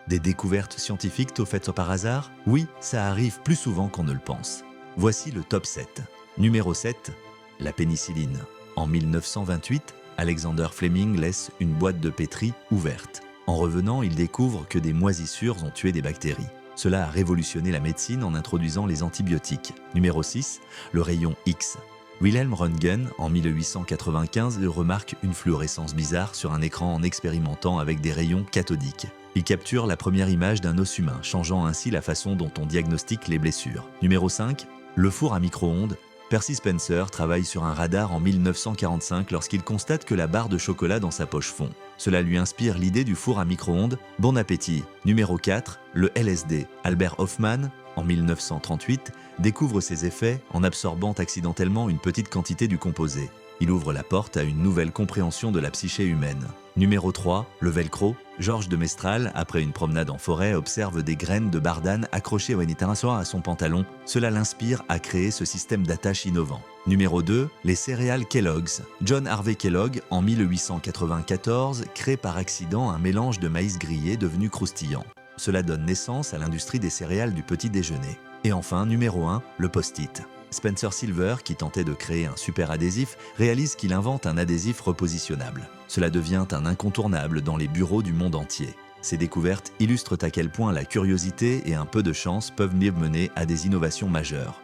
Des découvertes scientifiques tôt faites par hasard? Oui, ça arrive plus souvent qu'on ne le pense. Voici le top 7. Numéro 7, la pénicilline. En 1928, Alexander Fleming laisse une boîte de pétri ouverte. En revenant, il découvre que des moisissures ont tué des bactéries. Cela a révolutionné la médecine en introduisant les antibiotiques. Numéro 6, le rayon X. Wilhelm Röntgen, en 1895, remarque une fluorescence bizarre sur un écran en expérimentant avec des rayons cathodiques. Il capture la première image d'un os humain, changeant ainsi la façon dont on diagnostique les blessures. Numéro 5, le four à micro-ondes. Percy Spencer travaille sur un radar en 1945 lorsqu'il constate que la barre de chocolat dans sa poche fond. Cela lui inspire l'idée du four à micro-ondes. Bon appétit. Numéro 4, le LSD. Albert Hofmann, en 1938, découvre ses effets en absorbant accidentellement une petite quantité du composé. Il ouvre la porte à une nouvelle compréhension de la psyché humaine. Numéro 3, le velcro. Georges de Mestral, après une promenade en forêt, observe des graines de bardane accrochées au à son pantalon. Cela l'inspire à créer ce système d'attache innovant. Numéro 2, les céréales Kellogg's. John Harvey Kellogg, en 1894, crée par accident un mélange de maïs grillé devenu croustillant. Cela donne naissance à l'industrie des céréales du petit déjeuner. Et enfin, numéro 1, le post-it. Spencer Silver, qui tentait de créer un super adhésif, réalise qu'il invente un adhésif repositionnable. Cela devient un incontournable dans les bureaux du monde entier. Ces découvertes illustrent à quel point la curiosité et un peu de chance peuvent mener à des innovations majeures.